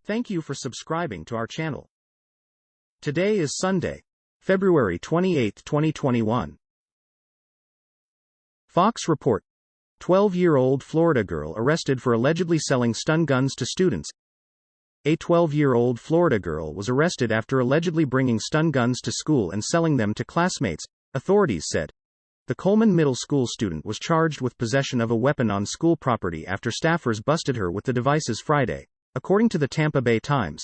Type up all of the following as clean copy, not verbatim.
Thank you for subscribing to our channel. Today is Sunday, February 28, 2021. Fox report: 12-year-old Florida girl arrested for allegedly selling stun guns to students. A 12-year-old Florida girl was arrested after allegedly bringing stun guns to school and selling them to classmates, authorities said. The Coleman Middle School student was charged with possession of a weapon on school property after staffers busted her with the devices Friday, according to the Tampa Bay Times.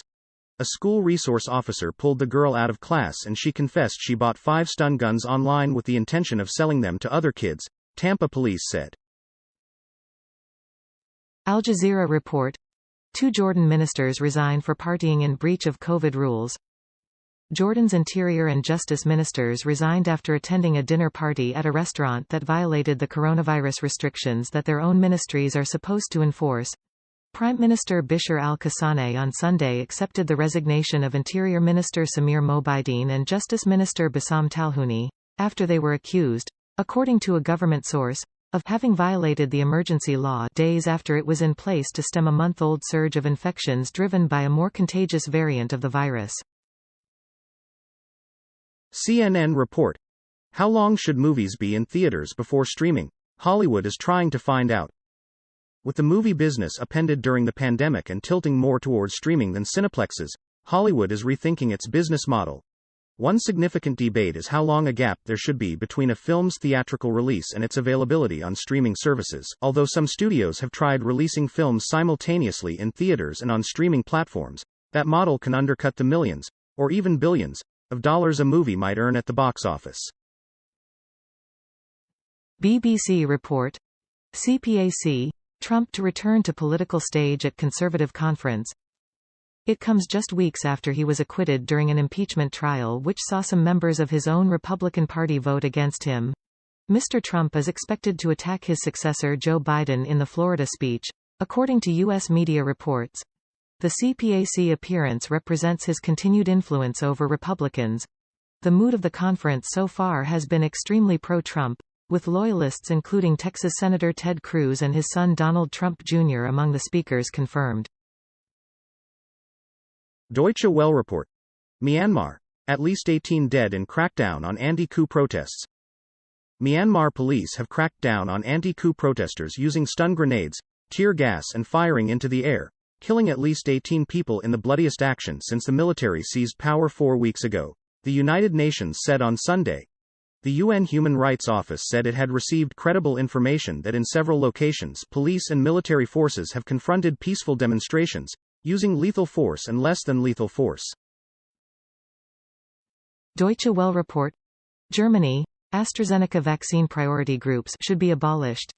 A school resource officer pulled the girl out of class and she confessed she bought 5 stun guns online with the intention of selling them to other kids, Tampa police said. Al Jazeera report: 2 Jordan ministers resign for partying in breach of COVID rules. Jordan's Interior and Justice ministers resigned after attending a dinner party at a restaurant that violated the coronavirus restrictions that their own ministries are supposed to enforce. Prime Minister Bishr al-Qassani on Sunday accepted the resignation of Interior Minister Samir Mobaideen and Justice Minister Bassam Talhouni, after they were accused, according to a government source, of having violated the emergency law days after it was in place to stem a month-old surge of infections driven by a more contagious variant of the virus. CNN report: how long should movies be in theaters before streaming? Hollywood is trying to find out. With the movie business upended during the pandemic and tilting more towards streaming than cineplexes, Hollywood is rethinking its business model. One significant debate is how long a gap there should be between a film's theatrical release and its availability on streaming services. Although some studios have tried releasing films simultaneously in theaters and on streaming platforms, that model can undercut the millions, or even billions, of dollars a movie might earn at the box office. BBC report: CPAC, Trump to return to political stage at conservative conference. It comes just weeks after he was acquitted during an impeachment trial which saw some members of his own Republican Party vote against him. Mr. Trump is expected to attack his successor Joe Biden in the Florida speech, according to U.S. media reports. The CPAC appearance represents his continued influence over Republicans. The mood of the conference so far has been extremely pro-Trump, with loyalists including Texas Senator Ted Cruz and his son Donald Trump Jr. among the speakers confirmed. Deutsche Welle report: Myanmar, at least 18 dead in crackdown on anti-coup protests. Myanmar police have cracked down on anti-coup protesters using stun grenades, tear gas and firing into the air, killing at least 18 people in the bloodiest action since the military seized power 4 weeks ago, the United Nations said on Sunday. The UN Human Rights Office said it had received credible information that in several locations police and military forces have confronted peaceful demonstrations, using lethal force and less than lethal force. Deutsche Welle report: Germany, AstraZeneca vaccine priority groups should be abolished.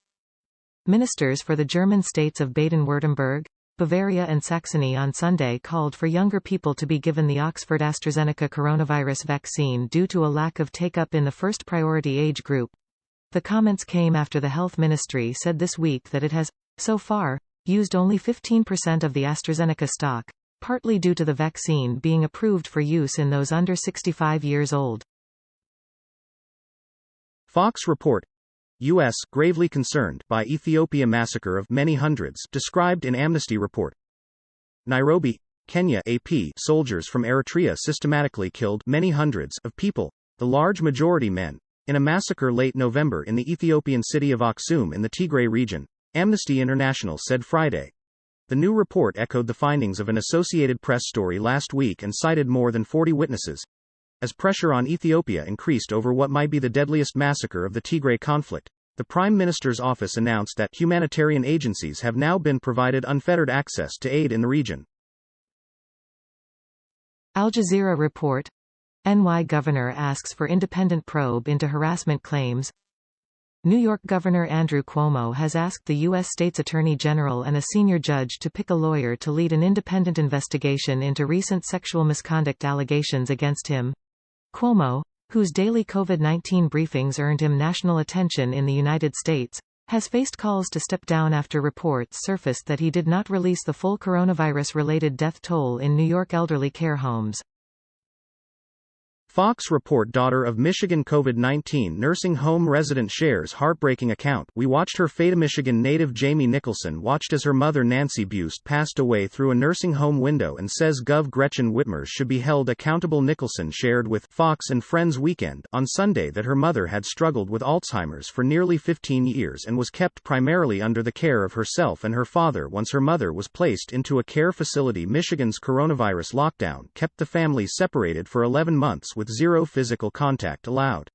Ministers for the German states of Baden-Württemberg, Bavaria and Saxony on Sunday called for younger people to be given the Oxford AstraZeneca coronavirus vaccine due to a lack of take-up in the first priority age group. The comments came after the health ministry said this week that it has, so far, used only 15% of the AstraZeneca stock, partly due to the vaccine being approved for use in those under 65 years old. Fox report: U.S. gravely concerned by Ethiopia massacre of many hundreds described in Amnesty report. Nairobi, Kenya. AP soldiers from Eritrea systematically killed many hundreds of people, the large majority men, in a massacre late November in the Ethiopian city of Aksum in the Tigray region, Amnesty International said Friday. The new report echoed the findings of an Associated Press story last week and cited more than 40 witnesses, as pressure on Ethiopia increased over what might be the deadliest massacre of the Tigray conflict. The Prime Minister's office announced that humanitarian agencies have now been provided unfettered access to aid in the region. Al Jazeera report: NY governor asks for independent probe into harassment claims. New York Governor Andrew Cuomo has asked the U.S. State's Attorney General and a senior judge to pick a lawyer to lead an independent investigation into recent sexual misconduct allegations against him. Cuomo, whose daily COVID-19 briefings earned him national attention in the United States, has faced calls to step down after reports surfaced that he did not release the full coronavirus-related death toll in New York elderly care homes. Fox report daughter of Michigan COVID-19 nursing home resident shares heartbreaking account. We watched her fade. Michigan native Jamie Nicholson watched as her mother Nancy Bust passed away through a nursing home window and says Gov. Gretchen Whitmer should be held accountable. Nicholson shared with Fox and Friends Weekend on Sunday that her mother had struggled with Alzheimer's for nearly 15 years and was kept primarily under the care of herself and her father once her mother was placed into a care facility. Michigan's coronavirus lockdown kept the family separated for 11 months with zero physical contact allowed.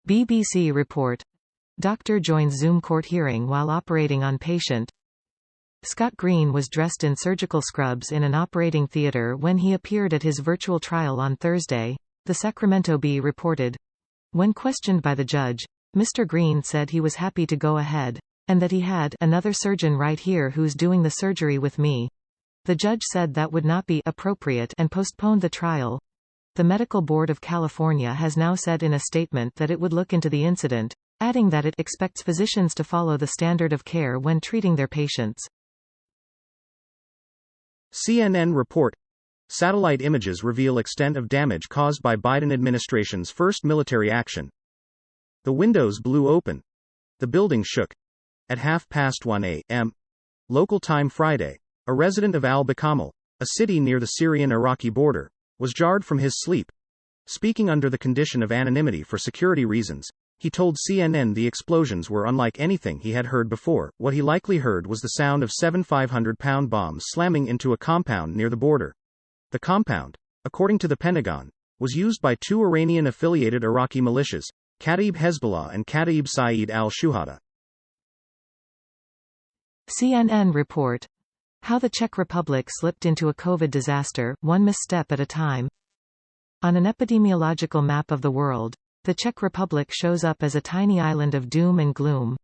BBC report. Doctor joins Zoom court hearing while operating on patient. Scott Green was dressed in surgical scrubs in an operating theater when he appeared at his virtual trial on Thursday, the Sacramento Bee reported. When questioned by the judge, Mr. Green said he was happy to go ahead, and that he had another surgeon right here who's doing the surgery with me. The judge said that would not be appropriate and postponed the trial. The Medical Board of California has now said in a statement that it would look into the incident, adding that it expects physicians to follow the standard of care when treating their patients. CNN report. Satellite images reveal extent of damage caused by Biden administration's first military action. The windows blew open. The building shook. At 1:30 a.m. local time Friday, a resident of Al-Bakamal, a city near the Syrian-Iraqi border, was jarred from his sleep. Speaking under the condition of anonymity for security reasons, he told CNN the explosions were unlike anything he had heard before. What he likely heard was the sound of 7 500-pound bombs slamming into a compound near the border. The compound, according to the Pentagon, was used by two Iranian-affiliated Iraqi militias, Kataib Hezbollah and Kataib Saeed al-Shuhada. CNN report. How the Czech Republic slipped into a COVID disaster, one misstep at a time. On an epidemiological map of the world, the Czech Republic shows up as a tiny island of doom and gloom.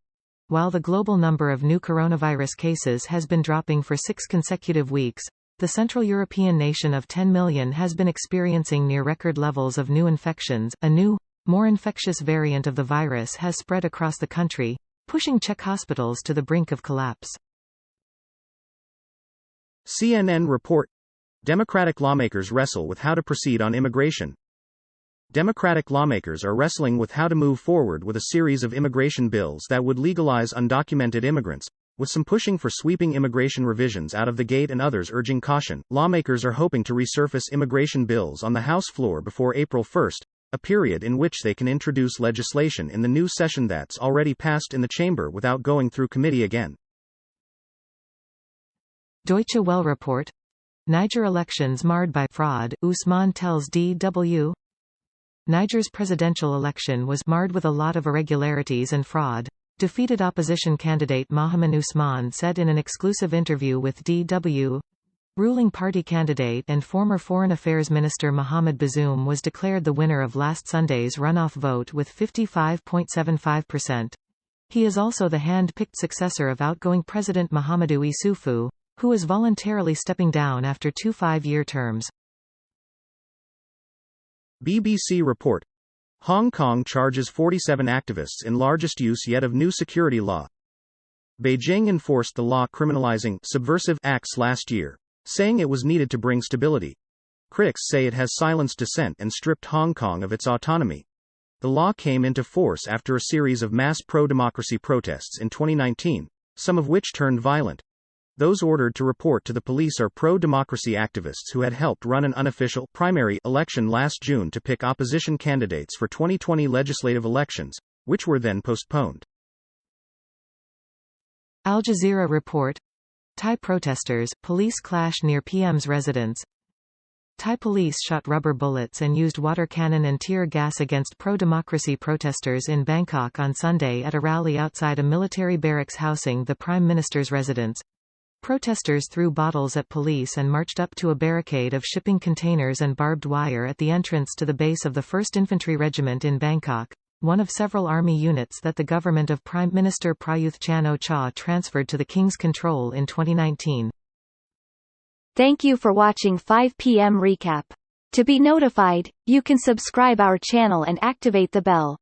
While the global number of new coronavirus cases has been dropping for 6 consecutive weeks, the Central European nation of 10 million has been experiencing near record levels of new infections. A new, more infectious variant of the virus has spread across the country, pushing Czech hospitals to the brink of collapse. CNN report. Democratic lawmakers wrestle with how to proceed on immigration. Democratic lawmakers are wrestling with how to move forward with a series of immigration bills that would legalize undocumented immigrants, with some pushing for sweeping immigration revisions out of the gate and others urging caution. Lawmakers are hoping to resurface immigration bills on the House floor before April 1, a period in which they can introduce legislation in the new session that's already passed in the chamber without going through committee again. Deutsche Welle report. Niger elections marred by fraud, Usman tells DW. Niger's presidential election was marred with a lot of irregularities and fraud, defeated opposition candidate Mohamed Usman said in an exclusive interview with DW. Ruling party candidate and former Foreign Affairs Minister Mohamed Bazoum was declared the winner of last Sunday's runoff vote with 55.75%. He is also the hand-picked successor of outgoing President Mahamadou Issoufou, who is voluntarily stepping down after 2 5-year terms. BBC report. Hong Kong charges 47 activists in largest use yet of new security law. Beijing enforced the law criminalizing subversive acts last year, saying it was needed to bring stability. Critics say it has silenced dissent and stripped Hong Kong of its autonomy. The law came into force after a series of mass pro-democracy protests in 2019, some of which turned violent. Those ordered to report to the police are pro-democracy activists who had helped run an unofficial primary election last June to pick opposition candidates for 2020 legislative elections, which were then postponed. Al Jazeera report. Thai protesters, police clash near PM's residence. Thai police shot rubber bullets and used water cannon and tear gas against pro-democracy protesters in Bangkok on Sunday at a rally outside a military barracks housing the Prime Minister's residence. Protesters threw bottles at police and marched up to a barricade of shipping containers and barbed wire at the entrance to the base of the 1st Infantry Regiment in Bangkok, one of several army units that the government of Prime Minister Prayuth Chan-o-cha transferred to the King's control in 2019. Thank you for watching 5 p.m. recap. To be notified, you can subscribe our channel and activate the bell.